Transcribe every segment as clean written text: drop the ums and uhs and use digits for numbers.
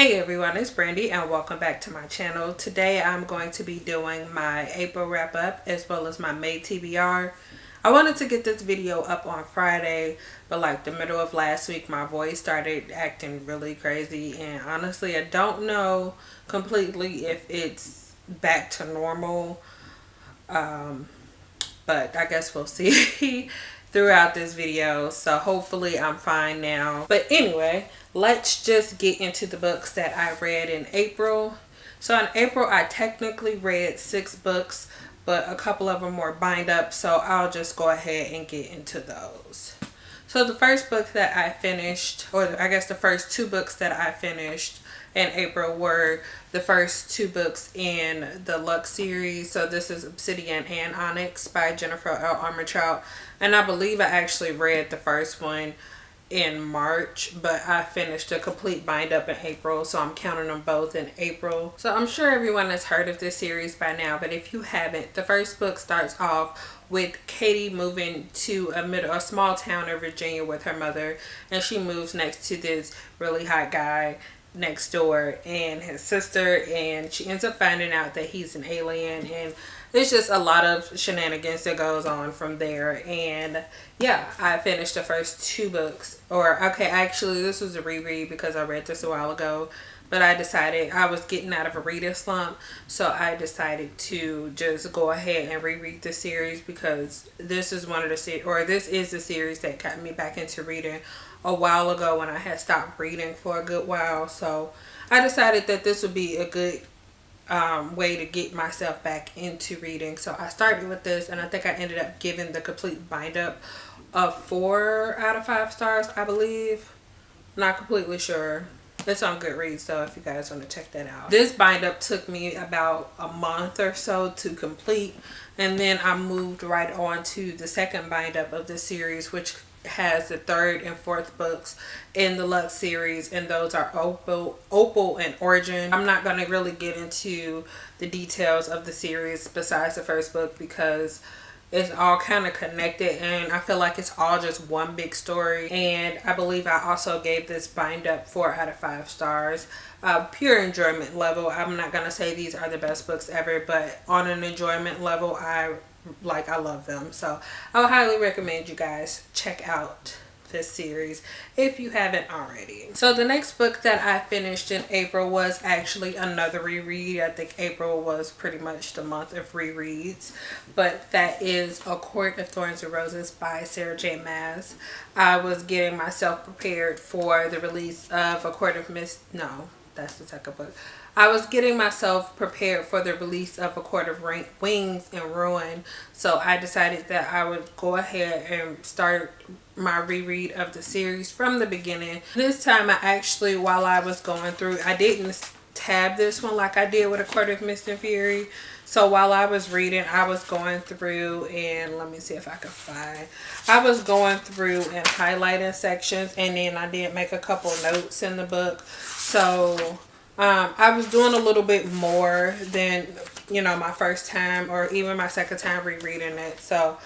Hey everyone, it's Brandy and welcome back to my channel. Today I'm going to be doing my April wrap up as well as my May TBR. I wanted to get this video up on Friday, but like the middle of last week my voice started acting really crazy, and honestly I don't know completely if it's back to normal, but I guess we'll see throughout this video. So hopefully I'm fine now. But anyway, let's just get into the books that I read in April. So in April I technically read 6 books, but a couple of them were bind up, so I'll just go ahead and get into those. So the first book that I finished, or I guess the first 2 books that I finished in April were the first 2 books in the Lux series. So this is Obsidian and Onyx by Jennifer L. Armentrout, and I believe I actually read the first one in March, but I finished a complete bind up in April, so I'm counting them both in April. So I'm sure everyone has heard of this series by now, but if you haven't, the first book starts off with Katie moving to a small town in Virginia with her mother, and she moves next to this really hot guy next door and his sister, and she ends up finding out that he's an alien, and there's just a lot of shenanigans that goes on from there. And yeah, I finished the first 2 books, or okay, actually this was a reread because I read this a while ago, but I decided I was getting out of a reading slump, so I decided to just go ahead and reread the series, because this is this is the series that got me back into reading a while ago when I had stopped reading for a good while. So I decided that this would be a good way to get myself back into reading. So I started with this, and I think I ended up giving the complete bind up a 4 out of 5 stars, I believe. Not completely sure. It's on Goodreads, so if you guys want to check that out. This bind up took me about a month or so to complete, and then I moved right on to the second bind up of the series, which has the 3rd and 4th books in the Lux series, and those are Opal and Origin. I'm not going to really get into the details of the series besides the first book, because it's all kind of connected, and I feel like it's all just one big story. And I believe I also gave this bind up 4 out of 5 stars. Pure enjoyment level, I'm not going to say these are the best books ever, but on an enjoyment level, I love them. So I would highly recommend you guys check out this series if you haven't already. So the next book that I finished in April was actually another reread. I think April was pretty much the month of rereads, but that is A Court of Thorns and Roses by Sarah J. Maas. I was getting myself prepared for the release of A Court of No, that's the second book. I was getting myself prepared for the release of A Court of Wings and Ruin, so I decided that I would go ahead and start my reread of the series from the beginning. This time I actually, while I was going through, I didn't tab this one like I did with A Court of Mist and Fury. So while I was reading, I was going through, and let me see if I can find, I was going through and highlighting sections, and then I did make a couple notes in the book. So I was doing a little bit more than, my first time or even my second time rereading it. So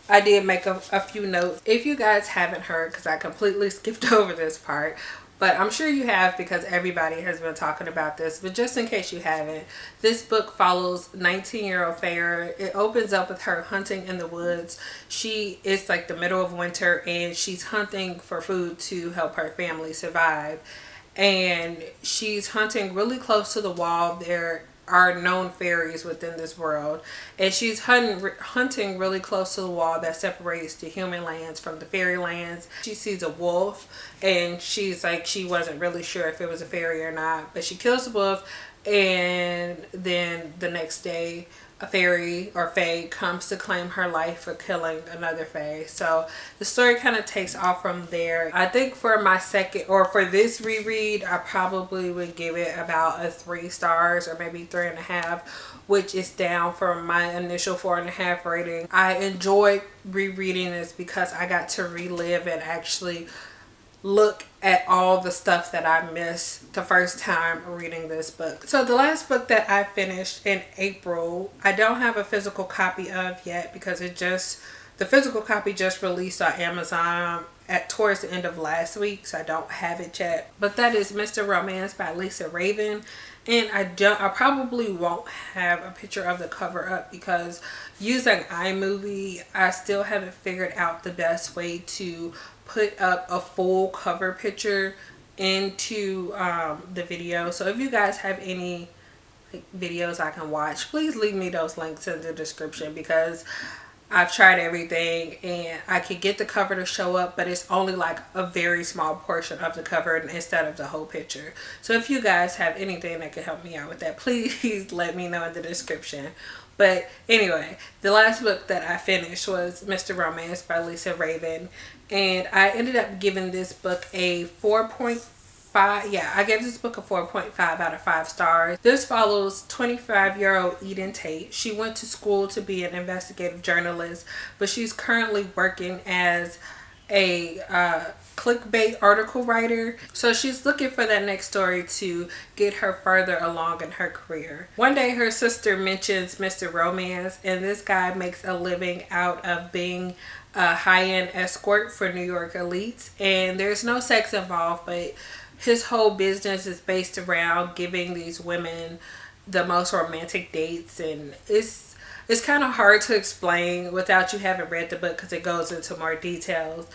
I did make a few notes. If you guys haven't heard, because I completely skipped over this part, but I'm sure you have because everybody has been talking about this. But just in case you haven't, this book follows 19-year-old Farah. It opens up with her hunting in the woods. It's like the middle of winter, and she's hunting for food to help her family survive. And she's hunting really close to the wall. There are known fairies within this world, and she's hunting really close to the wall that separates the human lands from the fairy lands. She sees a wolf, and she's like, she wasn't really sure if it was a fairy or not, but she kills the wolf, and then the next day a fairy or fae comes to claim her life for killing another fae. So the story kind of takes off from there. I think for my second, or for this reread, I probably would give it about a 3 stars or maybe 3.5, which is down from my initial 4.5 rating. I enjoyed rereading this because I got to relive and actually look at all the stuff that I missed the first time reading this book. So the last book that I finished in April, I don't have a physical copy of yet because the physical copy just released on Amazon towards the end of last week, so I don't have it yet. But that is Mr. Romance by Lisa Raven. And I probably won't have a picture of the cover up because using iMovie, I still haven't figured out the best way to put up a full cover picture into the video. So if you guys have any videos I can watch, please leave me those links in the description, because I've tried everything and I could get the cover to show up, but it's only like a very small portion of the cover instead of the whole picture. So if you guys have anything that could help me out with that, please let me know in the description. But anyway, the last book that I finished was Mr. Romance by Lisa Raven, and I ended up giving this book a 4.5. I gave this book a 4.5 out of 5 stars. This follows 25-year-old Eden Tate. She went to school to be an investigative journalist, but she's currently working as a clickbait article writer. So she's looking for that next story to get her further along in her career. One day her sister mentions Mr. Romance, and this guy makes a living out of being a high-end escort for New York elites, and there's no sex involved, but his whole business is based around giving these women the most romantic dates, and it's kind of hard to explain without you having read the book because it goes into more details.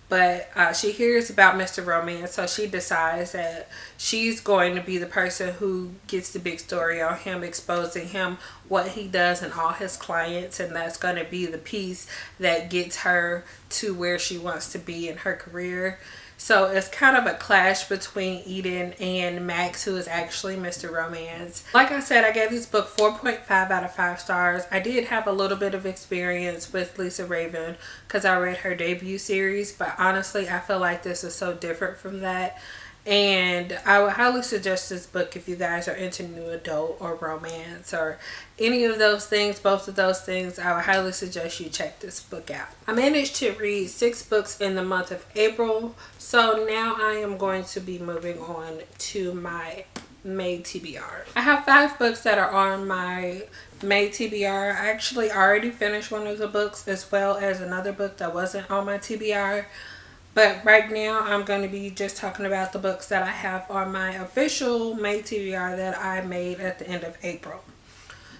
But she hears about Mr. Romance, so she decides that she's going to be the person who gets the big story on him, exposing him, what he does, and all his clients, and that's going to be the piece that gets her to where she wants to be in her career. So it's kind of a clash between Eden and Max, who is actually Mr. Romance. Like I said, I gave this book 4.5 out of 5 stars. I did have a little bit of experience with Lisa Raven because I read her debut series, but honestly, I feel like this is so different from that. And I would highly suggest this book if you guys are into new adult or romance or any of those things, both of those things. I would highly suggest you check this book out. I managed to read 6 books in the month of April, so now I am going to be moving on to my May TBR. I have 5 books that are on my May TBR. I actually already finished one of the books as well as another book that wasn't on my TBR. But right now, I'm going to be just talking about the books that I have on my official May TBR that I made at the end of April.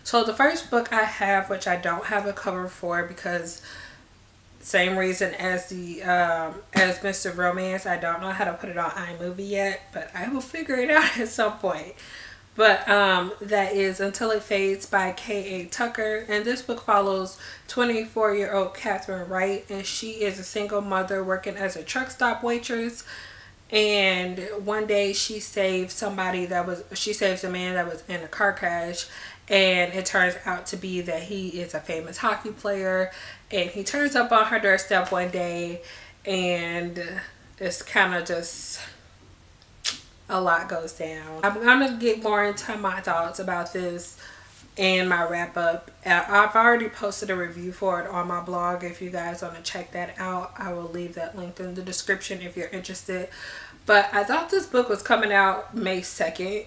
So the first book I have, which I don't have a cover for because same reason as the as Mr. Romance, I don't know how to put it on iMovie yet, but I will figure it out at some point. But that is Until It Fades by K.A. Tucker. And this book follows 24-year-old Catherine Wright. And she is a single mother working as a truck stop waitress. And one day she saves a man that was in a car crash. And it turns out to be that he is a famous hockey player. And he turns up on her doorstep one day. And it's kind of just... a lot goes down. I'm gonna get more into my thoughts about this in my wrap up. I've already posted a review for it on my blog. If you guys want to check that out, I will leave that link in the description if you're interested. But I thought this book was coming out May 2nd,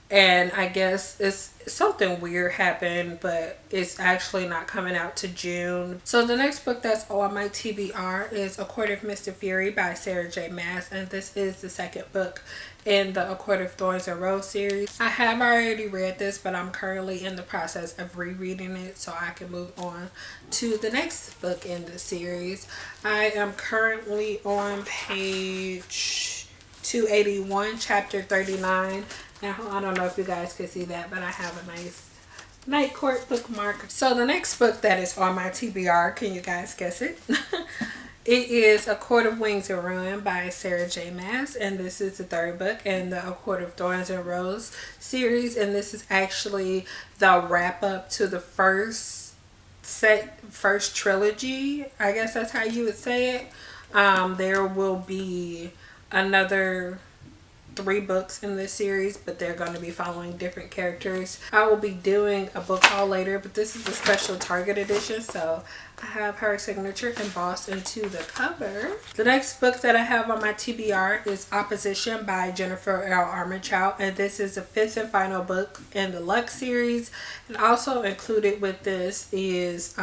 and I guess it's something weird happened, but it's actually not coming out to June. So the next book that's on my TBR is A Court of Mist and Fury by Sarah J. Maas, and this is the second book in the A Court of Thorns and Rose series. I have already read this, but I'm currently in the process of rereading it so I can move on to the next book in the series. I am currently on page 281, chapter 39. Now, I don't know if you guys can see that, but I have a nice Night Court bookmark. So the next book that is on my TBR, can you guys guess it? It is A Court of Wings and Ruin by Sarah J. Maas, and this is the third book in the A Court of Thorns and Rose series, and this is actually the wrap up to the first trilogy. I guess that's how you would say it. There will be another 3 books in this series, but they're going to be following different characters. I will be doing a book haul later, but this is a special Target edition, so I have her signature embossed into the cover. The next book that I have on my TBR is Opposition by Jennifer L. Armentrout, and this is the 5th and final book in the Lux series. And also included with this is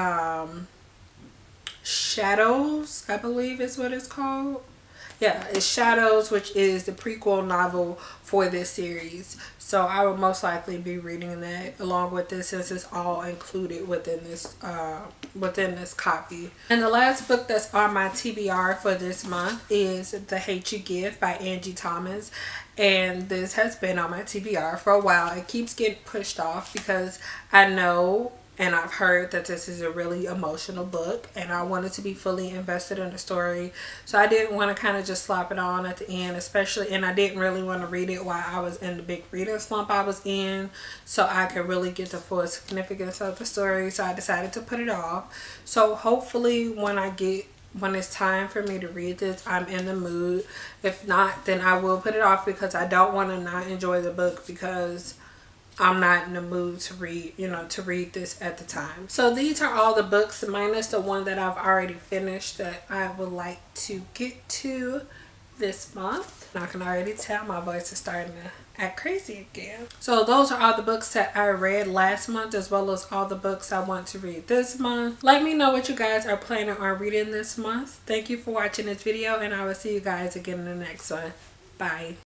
Shadows, I believe is what it's called. Yeah, it's Shadows, which is the prequel novel for this series. So I will most likely be reading that along with this, since it's all included within this copy. And the last book that's on my TBR for this month is The Hate You Give by Angie Thomas. And this has been on my TBR for a while. It keeps getting pushed off because I know and I've heard that this is a really emotional book, and I wanted to be fully invested in the story. So I didn't want to kind of just slap it on at the end, especially, and I didn't really want to read it while I was in the big reading slump I was in, so I could really get the full significance of the story. So I decided to put it off. So hopefully when it's time for me to read this, I'm in the mood. If not, then I will put it off, because I don't want to not enjoy the book because I'm not in the mood to read, to read this at the time. So these are all the books minus the one that I've already finished that I would like to get to this month. And I can already tell my voice is starting to act crazy again. So those are all the books that I read last month, as well as all the books I want to read this month. Let me know what you guys are planning on reading this month. Thank you for watching this video, and I will see you guys again in the next one. Bye.